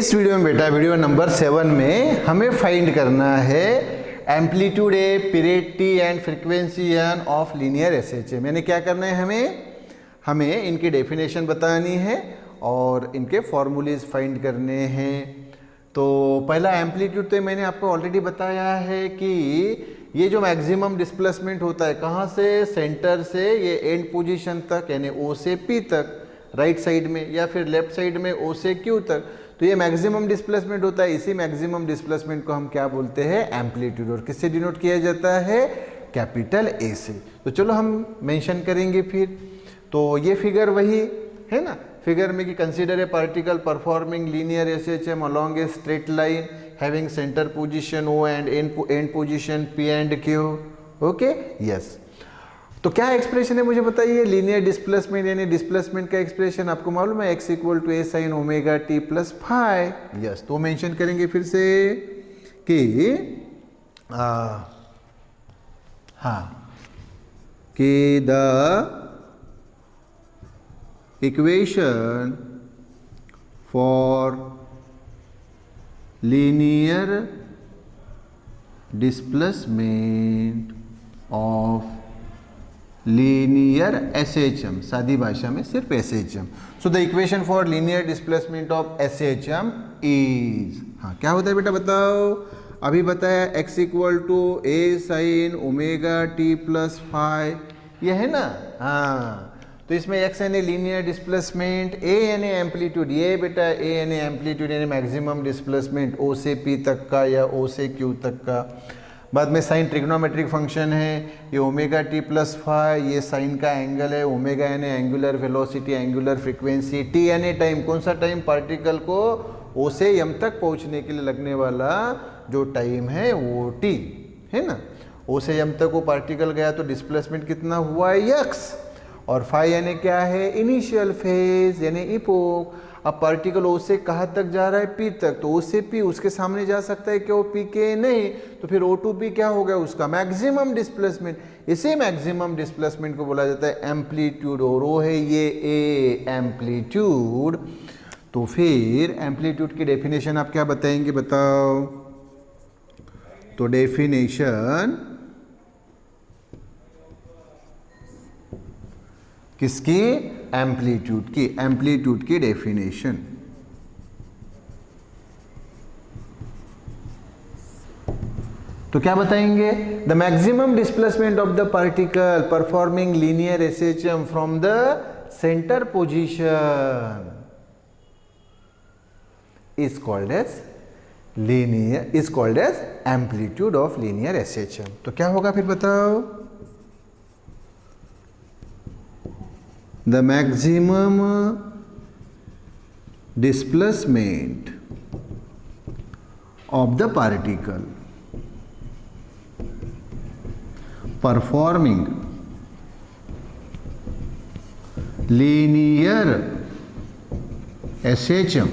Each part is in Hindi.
इस वीडियो में बेटा वीडियो नंबर 7 में हमें फाइंड करना है amplitude A, period T and frequency n of linear SHM. यानी क्या करना है, हमें इनकी डेफिनेशन बतानी है और इनके फॉर्मूलेज फाइंड करने हैं। तो पहला एम्पलीट्यूड तो मैंने आपको ऑलरेडी बताया है कि ये जो मैक्सिमम डिस्प्लेसमेंट होता है कहाँ से, सेंटर से ये एंड पोजीशन तक यानी ओ से पी तक राइट साइड में, या फिर लेफ्ट साइड में ओ से क्यू तक, तो ये मैक्सिमम डिस्प्लेसमेंट होता है। इसी मैक्सिमम डिस्प्लेसमेंट को हम क्या बोलते हैं, एम्पलीट्यूड। और किससे डिनोट किया जाता है, कैपिटल ए से। तो चलो हम मेंशन करेंगे फिर। तो ये फिगर वही है ना, फिगर में कि consider a particle performing linear SHM along a straight line having centre position O and end position P and Q. Okay, yes. तो क्या एक्सप्रेशन है मुझे बताइए, लीनियर डिस्प्लेसमेंट यानी डिस्प्लेसमेंट का एक्सप्रेशन आपको मालूम है, x equal to A sine omega T plus phi. Yes, तो मेंशन करेंगे फिर से कि कि the equation for linear displacement of linear SHM, सादी भाषा में सिर्फ SHM. So the equation for linear displacement of SHM is, क्या होता है बेटा बताओ, अभी बताया x equal to A sine omega T plus phi, ये है ना। तो इसमें x यानी लीनियर डिस्प्लेसमेंट, a यानी एम्पलीट्यूड, ये बेटा a यानी एम्पलीट्यूड यानी मैक्सिमम डिस्प्लेसमेंट o से p तक का या o से q तक का। बाद में साइन ट्रिग्नोमेट्रिक फंक्शन है, ये ओमेगा टी प्लस फाई, ये साइन का एंगल है, ओमेगा यानी angular velocity, angular frequency, T यानी टाइम, कौन सा टाइम, पार्टिकल को ओ से यम तक पहुंचने के लिए लगने वाला जो टाइम है वो टी है ना। ओ से यम तक वो पार्टिकल गया तो डिस्प्लेसमेंट कितना हुआ है, यक्स। और फाई यानी क्या है, इनिशियल फेज यानी इपोक। अब पार्टिकल ओ से कहाँ तक जा रहा है, पी तक, तो ओ से पी उसके सामने जा सकता है क्या, वो पी के नहीं, तो फिर ओ टू पी क्या हो गया, उसका मैक्सिमम डिस्प्लेसमेंट। इसी मैक्सिमम डिस्प्लेसमेंट को बोला जाता है एम्पलीट्यूड, और वो है ये ए एम्पलीट्यूड। तो फिर एम्पलीट्यूड की डेफिनेशन आप क्या बताएंगे बताओ, तो डेफिनेशन किसकी, एम्पलीट्यूड की डेफिनेशन। तो क्या बताएंगे, the maximum displacement of the particle performing linear SHM from the centre position is called as amplitude of linear SHM। तो क्या होगा फिर बताओ, the maximum displacement of the particle performing linear SHM,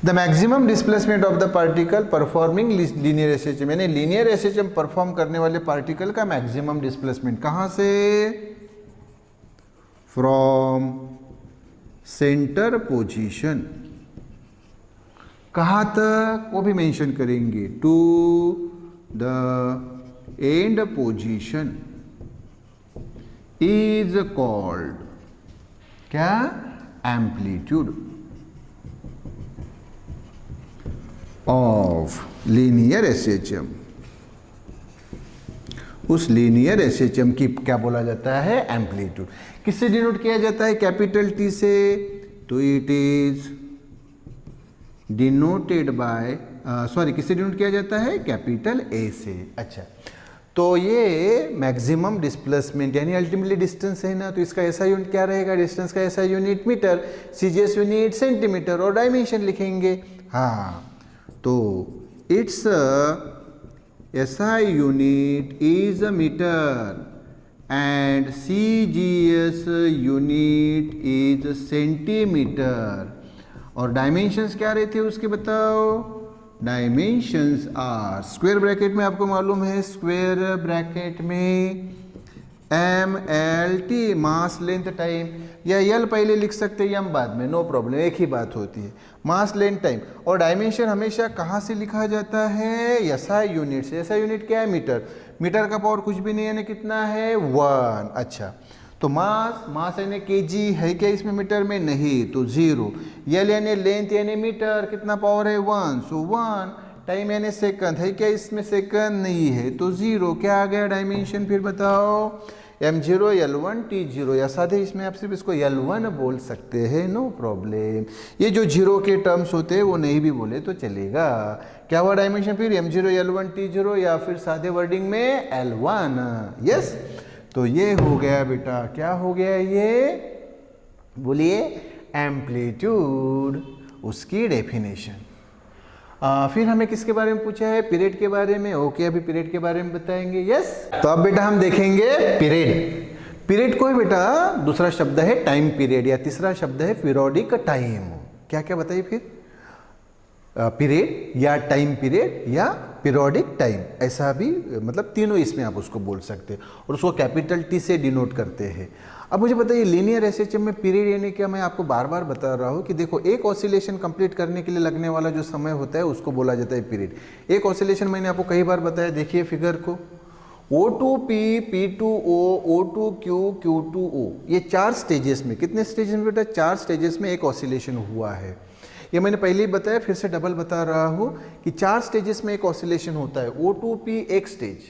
the maximum displacement of the particle performing linear SHM, यानी लीनियर एसएचएम परफॉर्म करने वाले पार्टिकल का मैक्सिमम डिस्प्लेसमेंट कहाँ से, फ्रॉम सेंटर पोजीशन, कहाँ तक वो भी मेंशन करेंगे, to the end position is called क्या, एम्पलीट्यूड ऑफ लीनियर एसएचएम। उस लीनियर एसएचएम की क्या बोला जाता है, एम्पलीट्यूड। किससे डिनोट किया जाता है, कैपिटल टी से, तो इट इज डिनोटेड बाय, किससे डिनोट किया जाता है, कैपिटल ए से। अच्छा, तो ये मैक्सिमम डिस्प्लेसमेंट यानी अल्टीमेटली डिस्टेंस है ना, तो इसका ऐसा यूनिट क्या रहेगा, डिस्टेंस का ऐसा unit metre, CGS unit centimetre, और डायमेंशन लिखेंगे। तो it's SI unit is a metre and CGS unit is centimetre. और डायमेंशंस क्या रहते हैं उसके बताओ, डायमेंशंस आर, स्क्वायर ब्रैकेट में आपको मालूम है, स्क्वायर ब्रैकेट में MLT मास लेंथ टाइम, या एल पहले लिख सकते हैं, एम बाद में, नो प्रॉब्लम, एक ही बात होती है, मास लेंथ टाइम। और डायमेंशन हमेशा कहाँ से लिखा जाता है, SI यूनिट से। SI यूनिट क्या है, मीटर, मीटर का पावर कुछ भी नहीं यानी कितना है 1। अच्छा तो मास यानी केजी है क्या इसमें मीटर में, नहीं, तो 0। एल यानी लेंथ यानी मीटर, कितना पावर है 1, सो 1। टाइम यानी सेकंड है क्या इसमें, सेकंड नहीं है, तो 0। क्या आ गया डायमेंशन, फिर बताओ, M0 L1 T0, या साधे इसमें आप सिर्फ इसको L1 बोल सकते हैं, नो प्रॉब्लम। ये जो जीरो के टर्म्स होते हैं वो नहीं भी बोले तो चलेगा। क्या हुआ डायमेंशन फिर, M0 L1 T0, या फिर सादे वर्डिंग में L1। यस, तो ये हो गया बेटा, क्या हो गया ये, बोलिए, एम्पलीट्यूड, उसकी डेफिनेशन। फिर हमें किसके बारे में पूछा है, पीरियड के बारे में। ओके, अभी पीरियड के बारे में बताएंगे। यस, तो अब बेटा हम देखेंगे पीरियड। पीरियड को बेटा दूसरा शब्द है टाइम पीरियड, या तीसरा शब्द है पीरियोडिक टाइम। क्या क्या बताइए फिर, पीरियड या टाइम पीरियड या पीरियोडिक टाइम, ऐसा भी, मतलब तीनों इसमें आप उसको बोल सकते हैं, और उसको कैपिटल T से डिनोट करते हैं। अब मुझे बताइए लीनियर एसएचएम में पीरियड यानी क्या, मैं आपको बार बार बता रहा हूँ कि देखो, एक ऑसिलेशन कंप्लीट करने के लिए लगने वाला जो समय होता है उसको बोला जाता है पीरियड। एक ऑसिलेशन मैंने आपको कई बार बताया, देखिए फिगर को, O2P, P2O, O2Q, Q2O, ये 4 स्टेजेस में, कितने स्टेजेस में बेटा, 4 स्टेजेस में एक ऑसिलेशन हुआ है। ये मैंने पहले ही बताया, फिर से डबल बता रहा हूँ कि 4 स्टेजेस में एक ऑसिलेशन होता है। O2P एक स्टेज,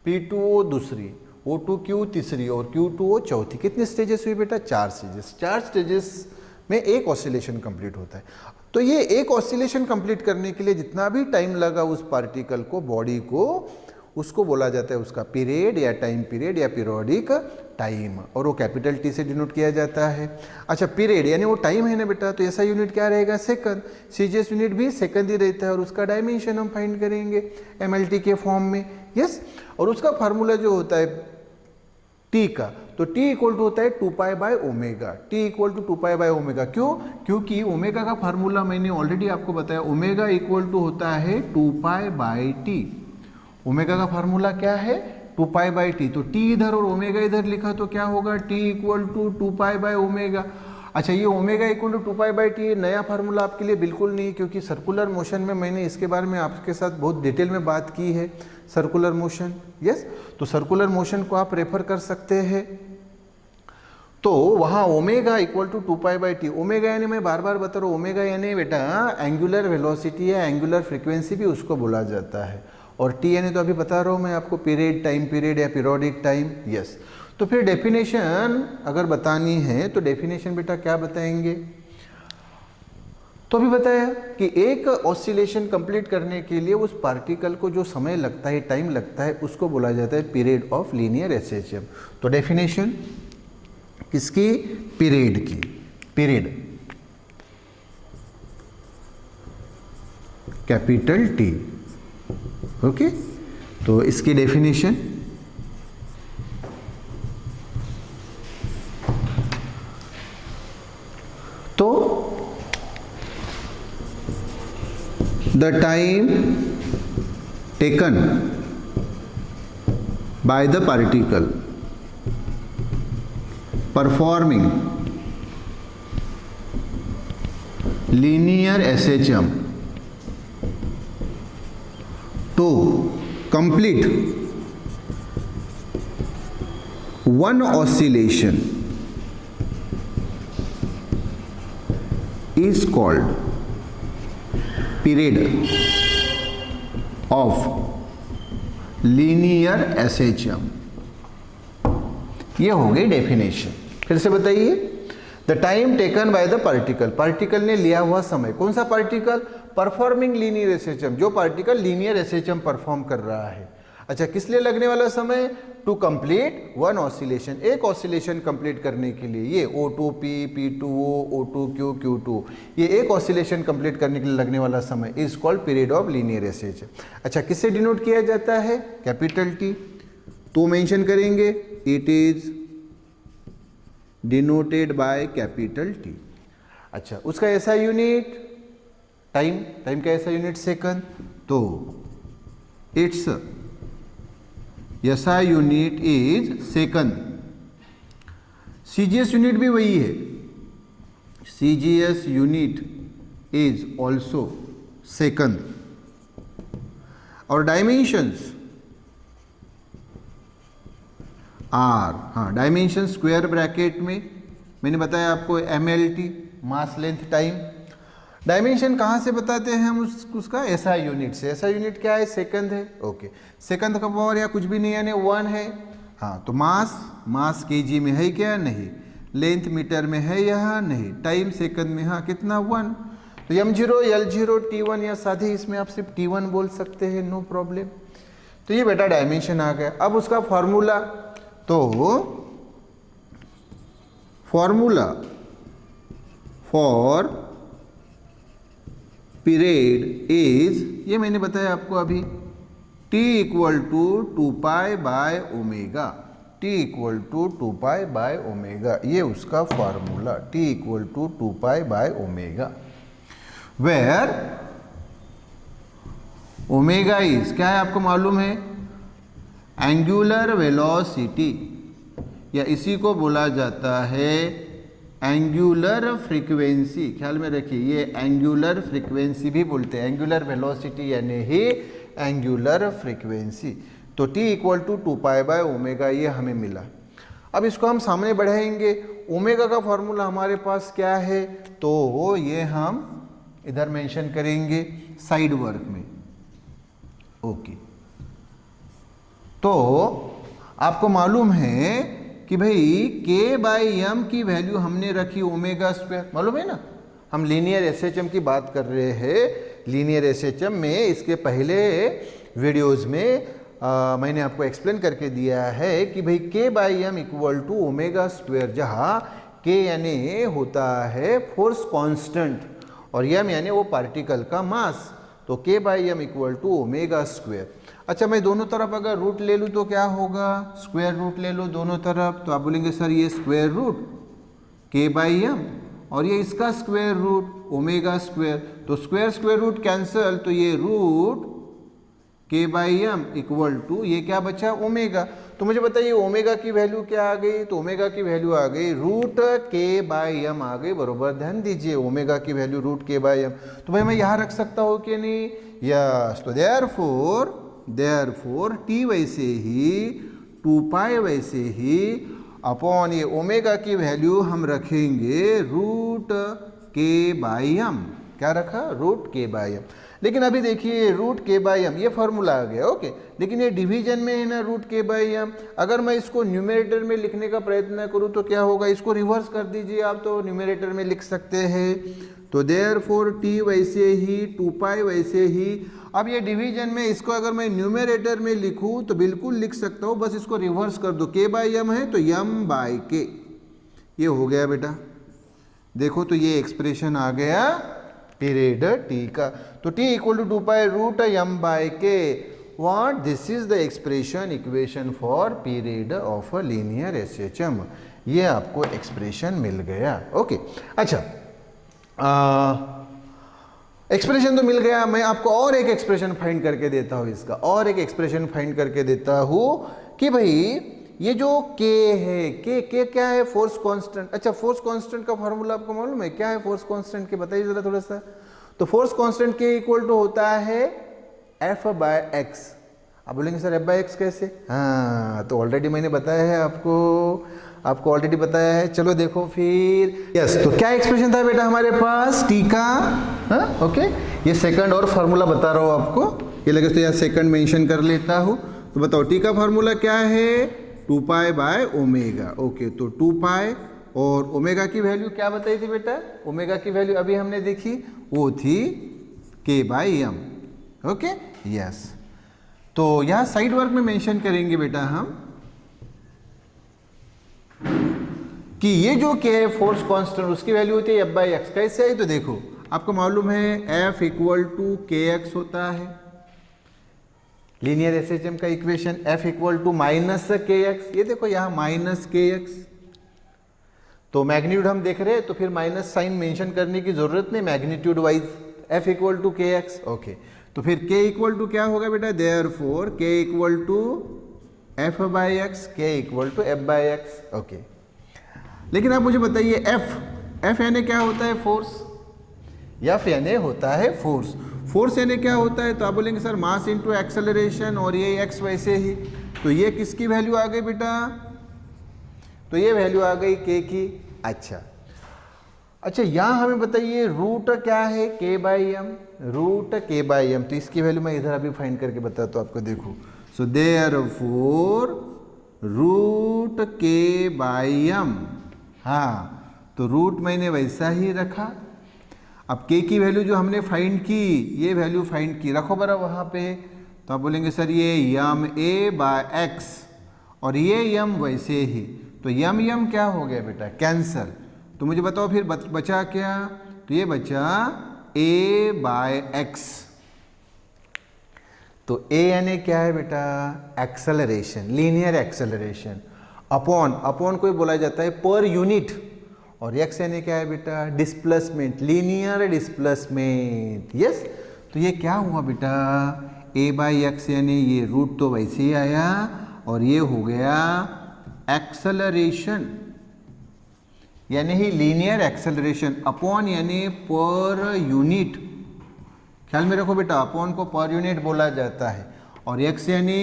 P2O दूसरी, O2Q तीसरी और Q2O चौथी। कितने स्टेजेस हुए बेटा, 4 स्टेजेस। 4 स्टेजेस में एक ऑसिलेशन कंप्लीट होता है। तो ये एक ऑसिलेशन कंप्लीट करने के लिए जितना भी टाइम लगा उस पार्टिकल को, बॉडी को, उसको बोला जाता है उसका पीरियड या टाइम पीरियड या पीरियोडिक टाइम, और वो कैपिटल T से डिनोट किया जाता है। अच्छा, पीरियड यानी वो टाइम है ना बेटा, तो ऐसा यूनिट क्या रहेगा, सेकंड। सीजीएस यूनिट भी सेकंड ही रहता है, और उसका डायमेंशन हम फाइंड करेंगे MLT के फॉर्म में। यस, और उसका फार्मूला जो होता है T का, तो T इक्वल टू होता है 2π/ω। T इक्वल टू 2π/ω, क्यों, क्योंकि ओमेगा का फार्मूला मैंने ऑलरेडी आपको बताया, ओमेगा इक्वल टू होता है 2π/T। ओमेगा का फार्मूला क्या है, 2π/T। तो T इधर और ओमेगा इधर लिखा तो क्या होगा, T इक्वल टू 2π/ω। अच्छा, ये ओमेगा इक्वल टू 2π/T नया फार्मूला आपके लिए बिल्कुल नहीं, क्योंकि सर्कुलर मोशन में मैंने इसके बारे में आपके साथ बहुत डिटेल में बात की है, सर्कुलर मोशन। यस, तो सर्कुलर मोशन को आप रेफर कर सकते हैं। तो वहाँ omega equal to 2π/T, omega यानी मैं बार बार बता रहा हूँ, ओमेगा यानी बेटा एंगुलर वेलोसिटी या एंगुलर फ्रीक्वेंसी भी उसको बोला जाता है, और T यानी तो अभी बता रहा हूँ मैं आपको पीरियड, टाइम पीरियड या पीरियोडिक टाइम। यस, तो फिर डेफिनेशन अगर बतानी है तो डेफिनेशन बेटा क्या बताएंगे, तो अभी बताया कि एक ऑसिलेशन कंप्लीट करने के लिए उस पार्टिकल को जो समय लगता है, टाइम लगता है, उसको बोला जाता है पीरियड ऑफ लीनियर एसएचएम। तो डेफिनेशन किसकी, पीरियड की, पीरियड कैपिटल T। ओके, तो इसकी डेफिनेशन, तो the time taken by the particle performing linear SHM to complete one oscillation is called period of linear SHM। ये हो गई डेफिनेशन। फिर से बताइए, the time taken by the particle, particle ने लिया हुआ समय, कौन सा पार्टिकल, परफॉर्मिंग लीनियर एसएचएम, जो पार्टिकल लीनियर एसएचएम परफॉर्म कर रहा है। अच्छा, किस लिए लगने वाला समय, टू कंप्लीट वन ऑसिलेशन, एक ऑसिलेशन कंप्लीट करने के लिए, ये O2P, P2O, O2Q, Q2, ये एक ऑसिलेशन कंप्लीट करने के लिए लगने वाला समय is called period of linear SHM. अच्छा, किससे डिनोट किया जाता है, कैपिटल T, तो मेंशन करेंगे, it is denoted by capital T। अच्छा, उसका ऐसा यूनिट टाइम, टाइम का ऐसा यूनिट सेकंड, तो it's SI unit is second. CGS unit भी वही है, CGS unit is also second. और डायमेंशंस आर, हाँ डायमेंशन स्क्वायर ब्रैकेट में मैंने बताया आपको MLT, मास लेंथ टाइम। डायमेंशन कहाँ से बताते हैं हम उसका एसआई यूनिट से। एसआई यूनिट क्या है, सेकंड है। ओके, सेकंड का पावर या कुछ भी नहीं यानी 1 है। हाँ तो मास केजी में है क्या, नहीं। लेंथ मीटर में है या नहीं। टाइम सेकंड में, हाँ कितना 1। तो m0 L0 T1 या साथ ही इसमें आप सिर्फ T1 बोल सकते हैं, नो प्रॉब्लम। तो ये बेटा डायमेंशन आ गया। अब उसका फॉर्मूला, तो फॉर्मूला फॉर पीरियड इज, ये मैंने बताया आपको अभी, T equal to 2π/ω, T equal to 2π/ω, ये उसका formula, T equal to 2π/ω, where omega is क्या है आपको मालूम है, एंगुलर वेलोसिटी, या इसी को बोला जाता है एंगुलर फ्रीक्वेंसी। ख्याल में रखिए, ये एंगुलर फ्रीक्वेंसी भी बोलते हैं, एंगुलर वेलोसिटी यानी ही एंगुलर फ्रीक्वेंसी। तो T इक्वल टू 2π/ω ये हमें मिला। अब इसको हम सामने बढ़ाएंगे, ओमेगा का फॉर्मूला हमारे पास क्या है, तो ये हम इधर मेंशन करेंगे साइड वर्क में। ओके, तो आपको मालूम है कि भाई K/m की वैल्यू हमने रखी ओमेगा स्क्वायर, मालूम है ना। हम लीनियर SHM की बात कर रहे हैं। लीनियर SHM में इसके पहले वीडियोस में मैंने आपको एक्सप्लेन करके दिया है कि भाई K/m equal to omega square, जहाँ K यानी होता है फोर्स कांस्टेंट और m यानी वो पार्टिकल का मास। तो K/m equal to omega square. अच्छा, मैं दोनों तरफ अगर रूट ले लूँ तो क्या होगा, स्क्वायर रूट ले लो दोनों तरफ, तो आप बोलेंगे सर ये स्क्वायर रूट K/m और ये इसका स्क्वायर रूट ओमेगा स्क्वायर, तो स्क्वायर स्क्वायर रूट कैंसल, तो ये रूट K/m इक्वल टू ये क्या बचा, ओमेगा। तो मुझे बताइए ओमेगा की वैल्यू क्या आ गई, तो ओमेगा की वैल्यू आ गई रूट K/m आ गई, बरोबर ध्यान दीजिए, ओमेगा की वैल्यू रूट K/m। तो भाई मैं यहाँ रख सकता हूँ कि नहीं, यस। तो देयरफॉर T वैसे ही 2π वैसे ही अपॉन ये ओमेगा की वैल्यू हम रखेंगे रूट K/m। क्या रखा, रूट K/m। लेकिन अभी देखिए रूट K/m ये फॉर्मूला आ गया, ओके। लेकिन ये डिवीजन में है ना रूट K/m। अगर मैं इसको न्यूमरेटर में लिखने का प्रयत्न करूँ तो क्या होगा, इसको रिवर्स कर दीजिए आप, तो न्यूमरेटर में लिख सकते हैं। तो देयरफॉर T वैसे ही 2π वैसे ही। अब ये डिवीजन में इसको अगर मैं न्यूमरेटर में लिखूँ तो बिल्कुल लिख सकता हूँ, बस इसको रिवर्स कर दो। K/m है तो m/k, ये हो गया बेटा। देखो तो ये एक्सप्रेशन आ गया पीरियड T का। तो T equal to 2π root m/k, what, this is the expression equation for period of a linear SHM। ये आपको एक्सप्रेशन मिल गया, ओके। अच्छा, एक्सप्रेशन तो मिल गया, मैं आपको और एक एक्सप्रेशन फाइंड करके देता हूँ, इसका और एक एक्सप्रेशन फाइंड करके देता हूँ कि भाई ये जो K है, K क्या है, फोर्स कांस्टेंट। अच्छा, फोर्स कांस्टेंट का फॉर्मूला आपको मालूम है क्या है, फोर्स कांस्टेंट के बताइए जरा थोड़ा सा। तो force constant K equal to होता है F/x। आप बोलेंगे सर F/x कैसे, हाँ तो ऑलरेडी मैंने बताया है आपको ऑलरेडी बताया है। चलो देखो फिर, यस। तो क्या एक्सप्रेशन था बेटा हमारे पास T का, हाँ ओके। ये सेकंड और फार्मूला बता रहा हूँ आपको, ये लगे तो यार सेकंड मेंशन कर लेता हूँ। तो बताओ T का फार्मूला क्या है, 2π/ω, ओके। तो 2π और ओमेगा की वैल्यू क्या बताई थी बेटा, ओमेगा की वैल्यू अभी हमने देखी, वो थी K/m, ओके, यस। तो यहाँ साइड वर्क में मेंशन करेंगे बेटा हम कि ये जो K है फोर्स कांस्टेंट, उसकी वैल्यू होती है F/x। कैसे है, तो देखो आपको मालूम है F इक्वल टू KX होता है, लीनियर SHM का equation F equal to -kx। ये देखो यहाँ -kx, तो मैग्नीट्यूड हम देख रहे हैं तो फिर माइनस साइन मेंशन करने की जरूरत नहीं, magnitude wise F equal to KX, okay. तो फिर K इक्वल टू क्या होगा बेटा, therefore K equal to F by x, K equal to F by x. Okay, लेकिन आप मुझे बताइए एफ यानी क्या होता है? फोर्स। एफ यानी होता है फोर्स। फोर्स यानी क्या होता है? तो आप बोलेंगे सर मास इंटू एक्सेलरेशन, और ये एक्स वैसे ही, तो ये किसकी वैल्यू आ गई बेटा? तो ये वैल्यू आ गई के की। अच्छा, यहाँ हमें बताइए रूट क्या है? के बाई एम, रूट के बाई एम। तो इसकी वैल्यू मैं इधर अभी फाइंड करके बताता हूँ आपको, देखो। सो देयरफॉर रूट के बाई एम, हाँ, तो रूट मैंने वैसा ही रखा। अब के की वैल्यू जो हमने फाइंड की, ये वैल्यू फाइंड की, रखो बरा वहाँ पे। तो आप बोलेंगे सर ये यम ए बाय एक्स, और ये यम वैसे ही, तो यम यम क्या हो गया बेटा? कैंसल। तो मुझे बताओ फिर बचा क्या? तो ये बचा ए बाय एक्स। तो ए यानी क्या है बेटा? Acceleration, linear acceleration. अपॉन को बोला जाता है पर यूनिट, और एक्स यानी क्या है बेटा? Displacement, linear displacement. यस, तो ये क्या हुआ बेटा? ए बाई एक्स यानी ये रूट तो वैसे ही आया, और ये हो गया एक्सेलरेशन, यानी ही लीनियर एक्सेलरेशन। अपॉन यानी पर यूनिट, ख्याल में रखो बेटा, अपॉन को पर यूनिट बोला जाता है, और एक्स यानी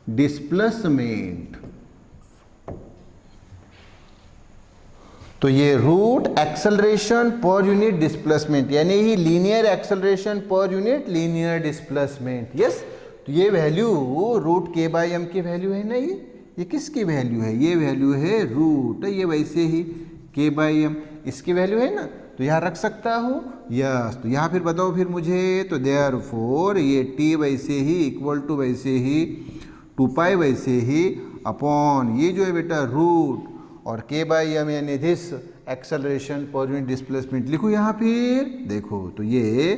डिस्प्लेसमेंट। तो ये root acceleration per unit displacement, यानी ही linear acceleration per unit linear displacement. Yes, तो ये वैल्यू रूट के बाई एम की वैल्यू है ना, ये किसकी वैल्यू है? ये वैल्यू है रूट, ये वैसे ही के बाई एम, इसकी वैल्यू है ना, तो यहाँ रख सकता हूँ। यस, तो यहाँ फिर बताओ फिर मुझे, तो देयरफॉर ये टी वैसे ही इक्वल टू वैसे ही 2 पाई वैसे ही अपॉन ये जो है बेटा रूट, और के बाई एम यानी this acceleration per unit displacement. लिखो यहाँ फिर, देखो, तो ये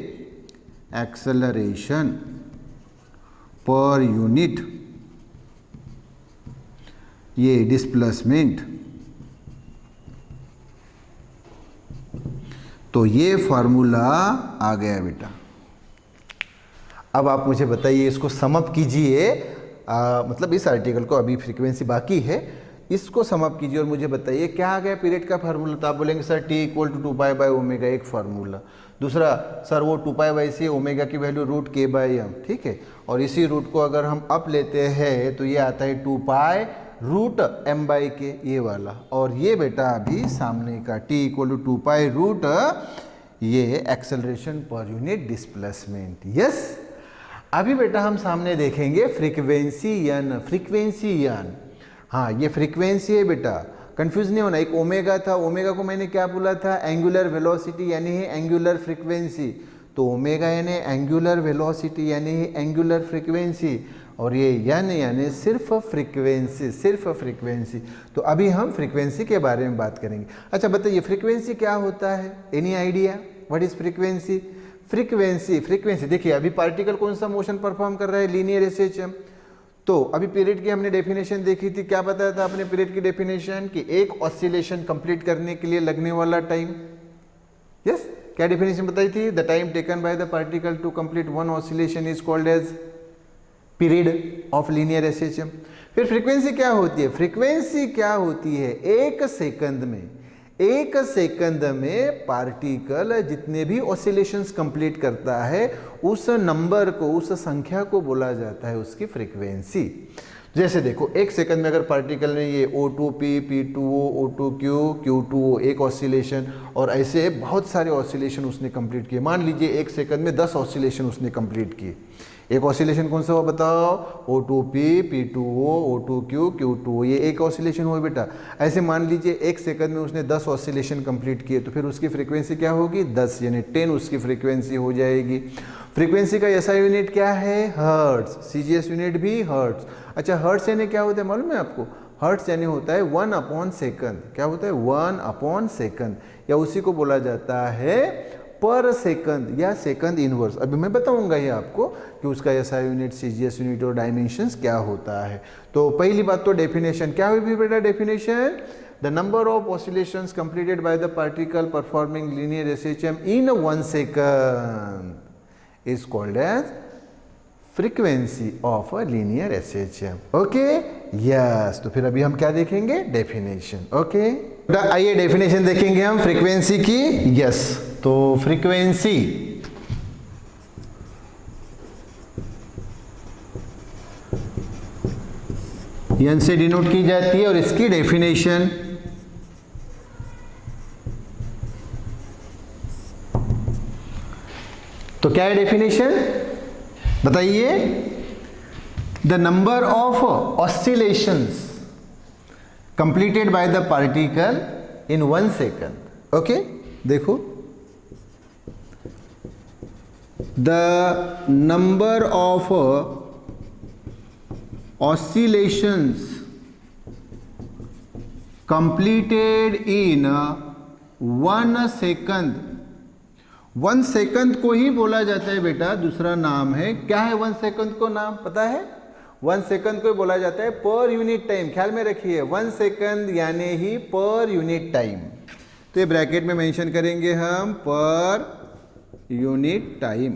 एक्सेलरेशन पर यूनिट, ये डिस्प्लेसमेंट, तो ये फॉर्मूला आ गया बेटा। अब आप मुझे बताइए, इसको सम अप कीजिए, मतलब इस आर्टिकल को, अभी फ्रीक्वेंसी बाकी है, इसको सम अप कीजिए और मुझे बताइए क्या आ गया पीरियड का फार्मूला। तो आप बोलेंगे sir T equal to 2 pi by omega, एक फार्मूला। दूसरा, सर वो 2 पाई बाई से ओमेगा की वैल्यू रूट के बाई एम, ठीक है, और इसी रूट को अगर हम अप लेते हैं तो ये आता है 2 पाई रूट एम बाई के, ये वाला, और ये बेटा अभी सामने का T equal to 2 pi root, ये acceleration per unit displacement. Yes, अभी बेटा हम सामने देखेंगे फ्रीक्वेंसी एन, फ्रीक्वेंसी एन। हाँ, ये फ्रीक्वेंसी है बेटा, कंफ्यूज नहीं होना। एक ओमेगा था, ओमेगा को मैंने क्या बोला था? एंगुलर वेलोसिटी, यानी है एंगुलर फ्रीक्वेंसी। तो ओमेगा यानी एंगुलर वेलोसिटी, यानी है एंगुलर फ्रीक्वेंसी, और ये एन यानी सिर्फ फ्रीक्वेंसी, सिर्फ फ्रीक्वेंसी। तो अभी हम फ्रीक्वेंसी के बारे में बात करेंगे। अच्छा बताइए, फ्रीक्वेंसी क्या होता है? Any idea what is frequency? Frequency देखिए, अभी पार्टिकल कौन सा मोशन परफॉर्म कर रहा है? Linear SHM. तो अभी पीरियड की हमने डेफिनेशन देखी थी, क्या बताया था आपने पीरियड की डेफिनेशन? कि एक ऑसिलेशन कंप्लीट करने के लिए लगने वाला टाइम। यस, क्या डेफिनेशन बताई थी? The time taken by the particle to complete one oscillation is called as period of linear SHM. फिर फ्रीक्वेंसी क्या होती है? फ्रीक्वेंसी क्या होती है? एक सेकंड में पार्टिकल जितने भी ऑसिलेशंस कंप्लीट करता है, उस नंबर को, उस संख्या को बोला जाता है उसकी फ्रीक्वेंसी। जैसे देखो, एक सेकंड में अगर पार्टिकल ने ये O2P, P2O, O2Q, Q2O एक ऑसिलेशन, और ऐसे बहुत सारे ऑसिलेशन उसने कंप्लीट किए। मान लीजिए एक सेकंड में 10 ऑसिलेशन उसने कंप्लीट किए। एक ऑसिलेशन कौन सा हुआ बताओ? O2P, P2O, O2Q, Q2O, ये एक ऑसिलेशन हुआ बेटा। ऐसे मान लीजिए एक सेकंड में उसने 10 ऑसिलेशन कंप्लीट किए, तो फिर उसकी फ्रीक्वेंसी क्या होगी? 10, यानी 10 उसकी फ्रीक्वेंसी हो जाएगी। फ्रीक्वेंसी का ऐसा यूनिट क्या है? हर्ट्स। सीजीएस यूनिट भी हर्ट्स। अच्छा, हर्ट्स यानी क्या होता है मालूम है आपको? हर्ट्स यानी होता है 1 अपॉन सेकंड। क्या होता है? 1 अपॉन सेकंड, या उसी को बोला जाता है पर सेकंड या सेकंड इनवर्स। अभी मैं बताऊंगा ये आपको कि उसका ऐसा यूनिट, सीजीएस यूनिट और डायमेंशंस क्या होता है। तो पहली बात तो डेफिनेशन क्या हुई बेटा? Definition, the number of oscillations completed by the particle performing linear SHM in 1 second is called as frequency of a linear SHM. Okay yes, तो फिर अभी हम क्या देखेंगे, डेफिनेशन। ओके आइए डेफिनेशन देखेंगे हम फ्रीक्वेंसी की। यस, तो फ्रीक्वेंसी एन से डिनोट की जाती है और इसकी डेफिनेशन तो क्या है डेफिनेशन बताइए, the number of oscillations completed by the particle in 1 second. Okay देखो, the number of oscillations completed in 1 second. 1 second को ही बोला जाता है बेटा, दूसरा नाम है क्या है 1 सेकंड को नाम पता है? 1 सेकंड को बोला जाता है पर यूनिट टाइम। ख्याल में रखिए 1 सेकंड यानी ही पर यूनिट टाइम। तो ये ब्रैकेट में मेंशन करेंगे हम पर यूनिट टाइम।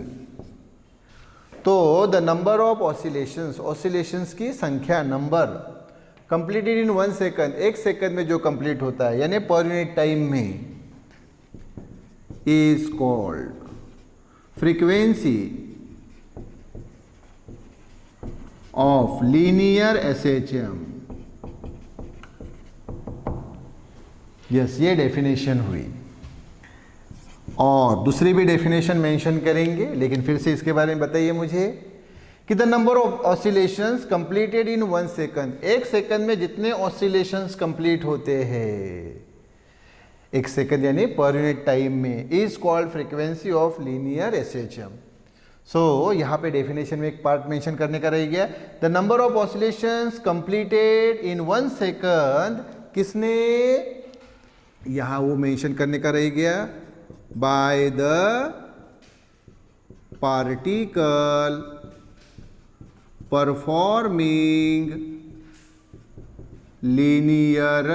तो the number of oscillations, oscillations की संख्या number completed in 1 second, 1 second में जो कंप्लीट होता है यानी पर यूनिट टाइम में, is called frequency of linear SHM। Yes, ये डेफिनेशन हुई। और दूसरी भी डेफिनेशन मेंशन करेंगे, लेकिन फिर से इसके बारे में बताइए मुझे कि the number of oscillations completed in 1 second, 1 second में जितने ऑसिलेशंस कंप्लीट होते हैं 1 सेकंड यानी पर यूनिट टाइम में, is called frequency of linear SHM. So यहाँ पे डेफिनेशन में एक पार्ट मेंशन करने का रह गया, the number of oscillations completed in 1 second, किसने यहाँ वो मेंशन करने का रह गया, bye the particle performing linear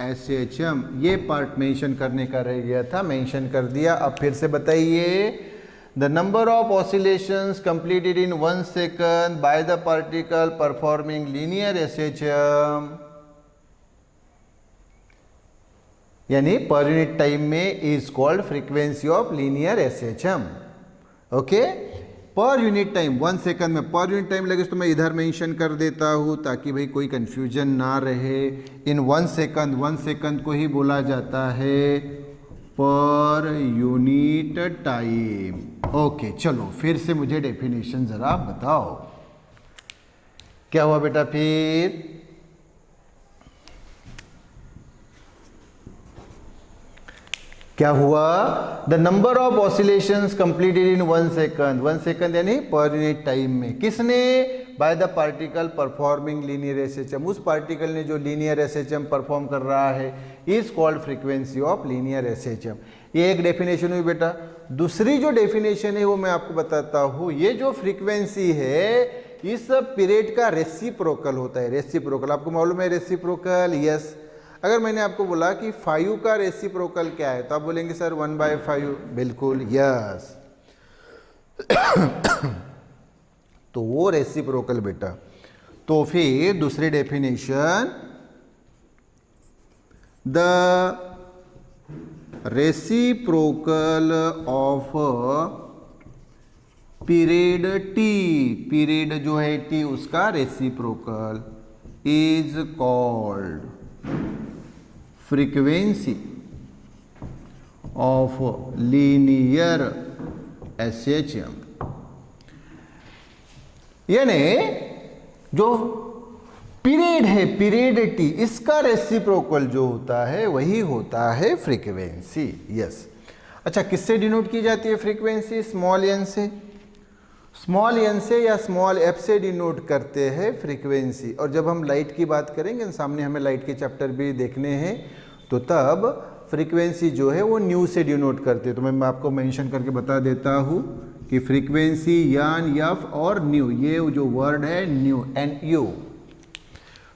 SHM. ये पार्ट मेंशन करने का रह गया था, मेंशन कर दिया। अब फिर से बताइए, the number of oscillations completed in 1 second by the particle performing linear SHM, यानी पर यूनिट टाइम में, is called frequency of linear SHM. Okay, पर यूनिट टाइम 1 सेकंड में पर यूनिट टाइम लगे तो मैं इधर मेंशन कर देता हूँ ताकि भाई कोई कंफ्यूजन ना रहे। इन 1 सेकंड, 1 सेकंड को ही बोला जाता है पर यूनिट टाइम। ओके चलो फिर से मुझे डेफिनेशन जरा बताओ, क्या हुआ बेटा फिर? क्या हुआ? The number of oscillations completed in 1 second, 1 second यानी पर यूनिट टाइम में, किसने? Bye the particle performing linear SHM, उस पार्टिकल ने जो लीनियर एसएचएम परफॉर्म कर रहा है, is called frequency of linear SHM. ये एक डेफिनेशन हुई बेटा। दूसरी जो डेफिनेशन है वो मैं आपको बताता हूँ। ये जो फ्रीक्वेंसी है इस पीरियड का रेसिप्रोकल होता है। रेसिप्रोकल आपको मालूम है, रेसिप्रोकल। यस, अगर मैंने आपको बोला कि 5 का रेसिप्रोकल क्या है तो आप बोलेंगे सर 1/5। बिल्कुल यस। तो वो रेसिप्रोकल बेटा। तो फिर दूसरी definition, the reciprocal of period T, period जो है टी उसका reciprocal, is called frequency of linear SHM. यानी जो पीरियड है, पीरियड टी, इसका रेसिप्रोकल जो होता है वही होता है फ्रीक्वेंसी। यस। अच्छा, किससे डिनोट की जाती है फ्रीक्वेंसी? स्मॉल एन से। स्मॉल एन से या स्मॉल एफ से डिनोट करते हैं फ्रीक्वेंसी। और जब हम लाइट की बात करेंगे, सामने हमें लाइट के चैप्टर भी देखने हैं, तो तब फ्रीक्वेंसी जो है वो न्यू से डिनोट करते हैं। तो मैं आपको मेंशन करके बता देता हूँ कि फ्रीक्वेंसी यान, यफ और न्यू, ये जो वर्ड है न्यू, NU।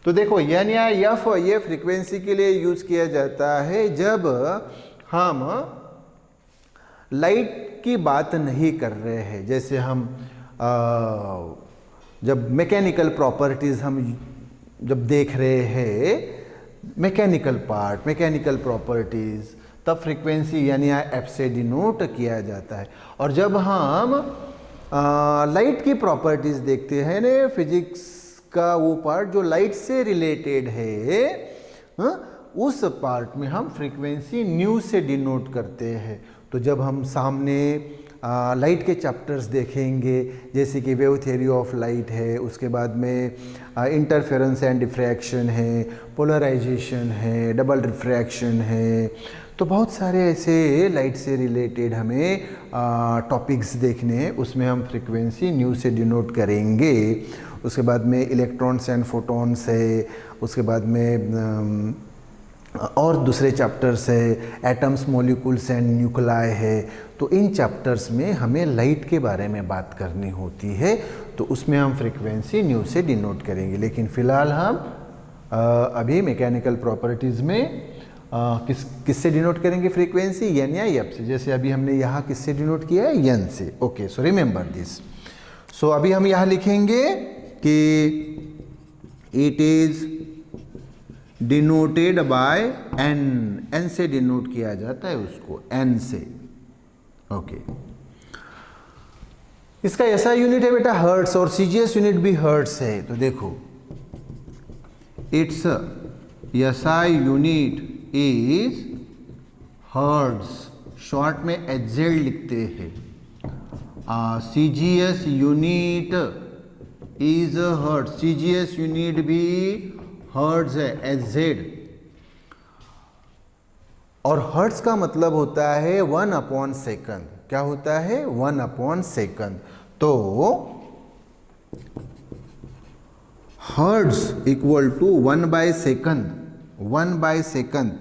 तो देखो यन या यफ ये फ्रीक्वेंसी के लिए यूज किया जाता है जब हम लाइट की बात नहीं कर रहे हैं। जैसे हम जब मैकेनिकल प्रॉपर्टीज़ हम जब देख रहे हैं, मैकेनिकल पार्ट, मैकेनिकल प्रॉपर्टीज़, तब फ्रीक्वेंसी यानी एफ से डिनोट किया जाता है। और जब हम लाइट की प्रॉपर्टीज़ देखते हैं ना, फिजिक्स का वो पार्ट जो लाइट से रिलेटेड है, उस पार्ट में हम फ्रीक्वेंसी न्यू से डिनोट करते हैं। तो जब हम सामने लाइट के चैप्टर्स देखेंगे, जैसे कि वेव थ्योरी ऑफ लाइट है, उसके बाद में इंटरफेरेंस एंड डिफ्रैक्शन है, पोलराइजेशन है, डबल रिफ्रैक्शन है, तो बहुत सारे ऐसे लाइट से रिलेटेड हमें टॉपिक्स देखने हैं, उसमें हम फ्रीक्वेंसी न्यू से डिनोट करेंगे। उसके बाद में इलेक्ट्रॉन्स एंड फोटॉन्स है, उसके बाद में और दूसरे चैप्टर्स है, एटम्स, मॉलिक्यूल्स एंड न्यूक्लाई है। तो इन चैप्टर्स में हमें लाइट के बारे में बात करनी होती है, तो उसमें हम फ्रीक्वेंसी न्यू से डिनोट करेंगे। लेकिन फ़िलहाल हम अभी मैकेनिकल प्रॉपर्टीज़ में किससे डिनोट करेंगे फ्रीक्वेंसी, एन या एफ से। जैसे अभी हमने यहाँ किससे डिनोट किया है, एन से। Okay, so remember this. So अभी हम यहाँ लिखेंगे कि it is denoted by N, N से डिनोट किया जाता है उसको, एन से। ओके, इसका ऐसा यूनिट है बेटा हर्ट्स, और सीजीएस यूनिट भी हर्ट्स है। तो देखो, it's SI unit is hertz, short में एचजेड लिखते हैं। CGS unit is hertz, CGS unit भी हर्ट्ज है, एचजेड। और हर्ट्ज का मतलब होता है 1/सेकंड। क्या होता है, 1/सेकंड। तो हर्ट्ज इक्वल टू 1/सेकंड, 1/सेकंड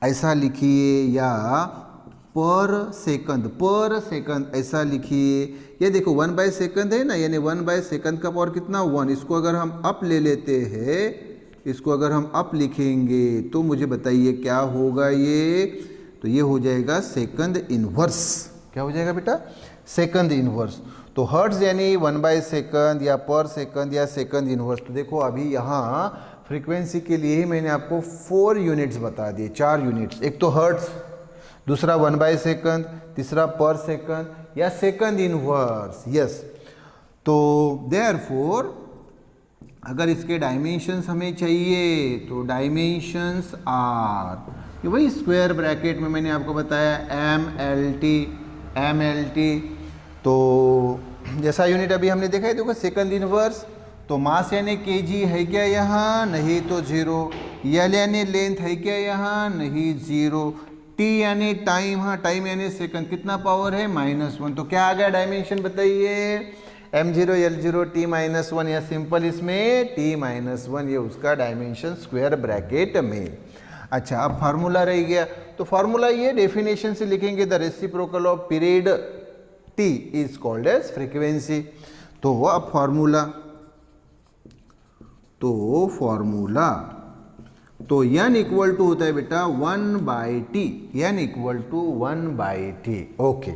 ऐसा लिखिए, या पर सेकंड ऐसा लिखिए। ये देखो 1/सेकंड है ना, यानी 1/सेकंड का पावर कितना, 1। इसको अगर हम अप ले लेते हैं, इसको अगर हम अप लिखेंगे तो मुझे बताइए क्या होगा ये, तो ये हो जाएगा सेकंड इनवर्स। क्या हो जाएगा बेटा, सेकंड इनवर्स। तो हर्ट्ज यानी 1/सेकंड या पर सेकंड या सेकंड इनवर्स। तो देखो अभी यहाँ फ्रीक्वेंसी के लिए ही मैंने आपको 4 यूनिट्स बता दिए, 4 यूनिट्स। एक तो हर्ट्ज, दूसरा 1/सेकंड, तीसरा पर सेकंड या सेकंड इनवर्स। यस, तो देयरफॉर अगर इसके डायमेंशंस हमें चाहिए तो डायमेंशंस आर, वही स्क्वायर ब्रैकेट में मैंने आपको बताया एम एल टी। तो जैसा यूनिट अभी हमने देखा है, देखो सेकंड इनवर्स। तो मास यानी केजी है क्या यहाँ, नहीं तो 0। एल यानी लेंथ है क्या यहाँ, नहीं, 0। टी यानी टाइम, हाँ टाइम यानी सेकंड, कितना पावर है, -1। तो क्या आ गया डायमेंशन बताइए, m0 l0 t-1, या सिंपल इसमें t-1, ये उसका डायमेंशन स्क्वायर ब्रैकेट में। अच्छा, अब फार्मूला रह गया। तो फार्मूला ये डेफिनेशन से लिखेंगे, the reciprocal of period t is called as frequency. तो अब फार्मूला, तो n इक्वल टू होता है बेटा 1/t, n equal to 1/t। Okay,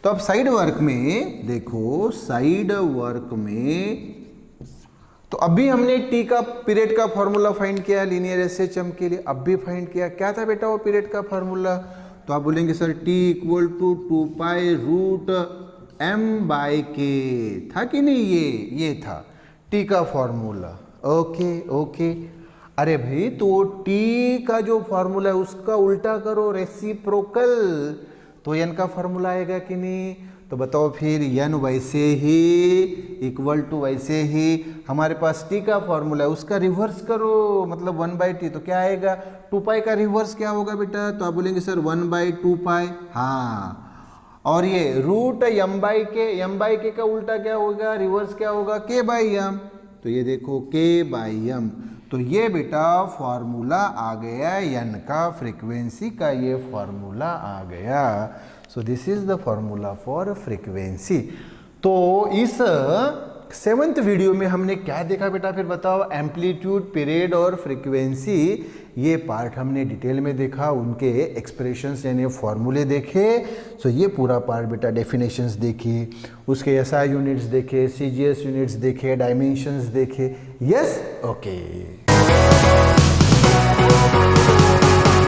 तो अब साइड वर्क में देखो, साइड वर्क में तो अभी हमने टी का पीरियड का फॉर्मूला फाइंड किया लीनियर एसएचएम के लिए, अब भी फाइंड किया। क्या था बेटा वो पीरियड का फॉर्मूला, तो आप बोलेंगे sir T equal to 2π√m/k, था कि नहीं, ये था टी का फॉर्मूला। ओके, अरे भाई तो टी का जो फॉर्मूला है उसका उल्टा करो, रेसिप्रोकल, तो एन का फॉर्मूला आएगा कि नहीं। तो बताओ फिर, एन वैसे ही इक्वल टू वैसे ही हमारे पास टी का फॉर्मूला है, उसका रिवर्स करो, मतलब 1/t। तो क्या आएगा, 2π का रिवर्स क्या होगा बेटा, तो आप बोलेंगे सर 1/2π। हाँ, और ये m/k का उल्टा क्या होगा, रिवर्स क्या होगा, k/m। तो ये देखो k/m। तो ये बेटा फॉर्मूला आ गया एन का, फ्रीक्वेंसी का ये फॉर्मूला आ गया। So this is the formula for frequency. तो इस 7th वीडियो में हमने क्या देखा बेटा, फिर बताओ। एम्पलीट्यूड, पीरियड और फ्रीक्वेंसी, ये पार्ट हमने डिटेल में देखा, उनके एक्सप्रेशंस यानी फॉर्मूले देखे। सो ये पूरा पार्ट बेटा डेफिनेशंस देखी, उसके एसआई यूनिट्स देखे, सीजीएस यूनिट्स देखे, डायमेंशंस देखे। Yes, okay.